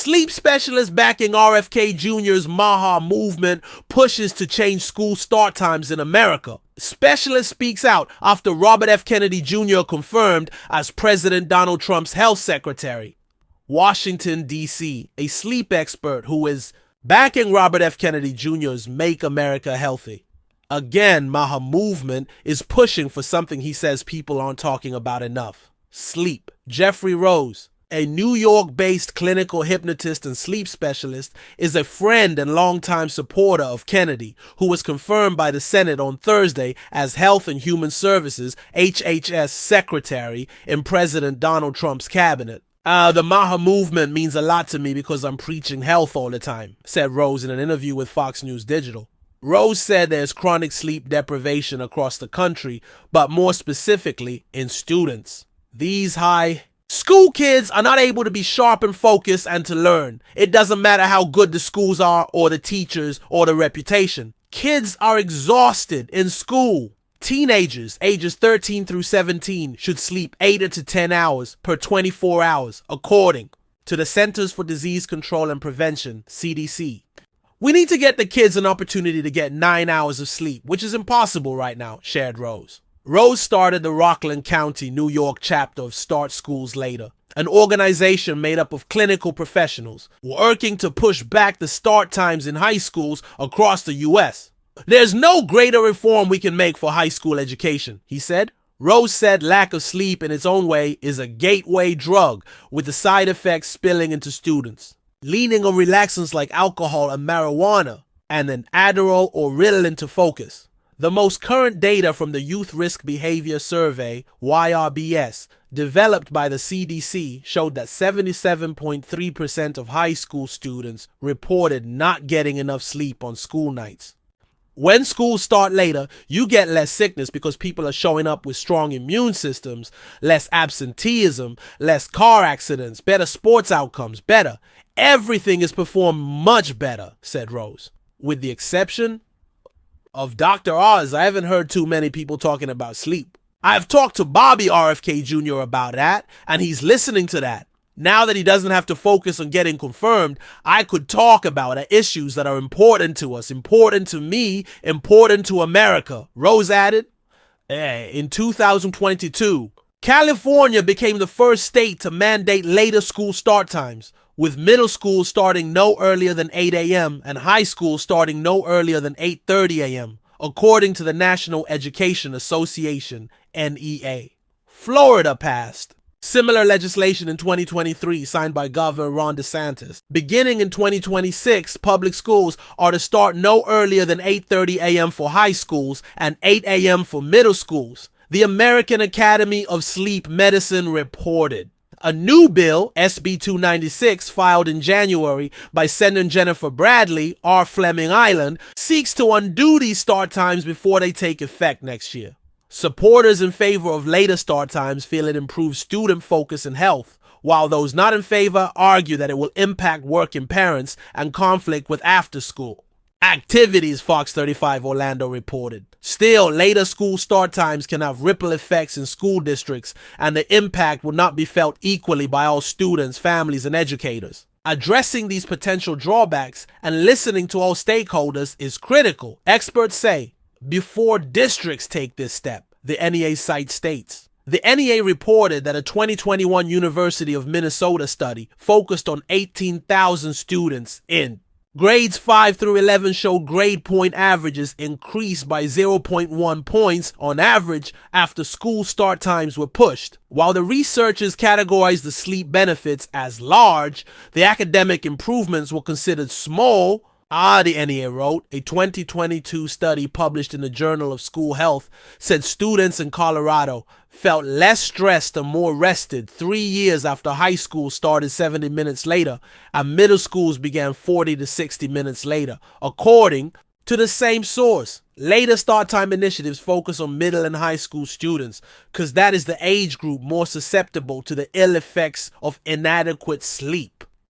Sleep specialists backing RFK Jr.'s MAHA movement pushes to change school start times in America. Specialist speaks out after Robert F. Kennedy Jr. confirmed as President Donald Trump's health secretary. Washington, D.C., a sleep expert who is backing Robert F. Kennedy Jr.'s Make America Healthy. Again, MAHA movement is pushing for something he says people aren't talking about enough. Sleep. Jeffrey Rose, a New York-based clinical hypnotist and sleep specialist, is a friend and longtime supporter of Kennedy, who was confirmed by the Senate on Thursday as Health and Human Services (HHS) Secretary in President Donald Trump's cabinet. The MAHA movement means a lot to me because I'm preaching health all the time, said Rose in an interview with Fox News Digital. Rose said there's chronic sleep deprivation across the country, but more specifically in students. These high school kids are not able to be sharp and focused and to learn. It doesn't matter how good the schools are or the teachers or the reputation. Kids are exhausted in school. Teenagers ages 13 through 17 should sleep 8 to 10 hours per 24 hours, according to the Centers for Disease Control and Prevention, CDC. We need to get the kids an opportunity to get 9 hours of sleep, which is impossible right now, shared Rose. Rose started the Rockland County, New York chapter of Start Schools Later, an organization made up of clinical professionals working to push back the start times in high schools across the U.S. There's no greater reform we can make for high school education, he said. Rose said lack of sleep in its own way is a gateway drug, with the side effects spilling into students, leaning on relaxants like alcohol and marijuana, and an Adderall or Ritalin to focus. The most current data from the Youth Risk Behavior Survey, YRBS, developed by the CDC showed that 77.3% of high school students reported not getting enough sleep on school nights. When schools start later, you get less sickness because people are showing up with strong immune systems, less absenteeism, less car accidents, better sports outcomes, better. Everything is performed much better, said Rose. With the exception of Dr. Oz, I haven't heard too many people talking about sleep. I've talked to Bobby RFK Jr. about that, and he's listening to that. Now that he doesn't have to focus on getting confirmed, I could talk about issues that are important to us, important to me, important to America, Rose added. In 2022, California became the first state to mandate later school start times, with middle school starting no earlier than 8 a.m. and high school starting no earlier than 8:30 a.m., according to the National Education Association, NEA. Florida passed similar legislation in 2023, signed by Governor Ron DeSantis. Beginning in 2026, public schools are to start no earlier than 8:30 a.m. for high schools and 8 a.m. for middle schools. The American Academy of Sleep Medicine reported. A new bill, SB 296, filed in January by Senator Jennifer Bradley, R. Fleming Island, seeks to undo these start times before they take effect next year. Supporters in favor of later start times feel it improves student focus and health, while those not in favor argue that it will impact working parents and conflict with after-school activities, Fox 35 Orlando reported. Still, later school start times can have ripple effects in school districts, and the impact will not be felt equally by all students, families, and educators. Addressing these potential drawbacks and listening to all stakeholders is critical, experts say, before districts take this step, the NEA site states. The NEA reported that a 2021 University of Minnesota study focused on 18,000 students in grades 5 through 11 showed grade point averages increased by 0.1 points on average after school start times were pushed. While the researchers categorized the sleep benefits as large, the academic improvements were considered small. The NEA wrote. A 2022 study published in the Journal of School Health said students in Colorado felt less stressed and more rested 3 years after high school started 70 minutes later and middle schools began 40 to 60 minutes later, according to the same source. Later start time initiatives focus on middle and high school students because that is the age group more susceptible to the ill effects of inadequate sleep.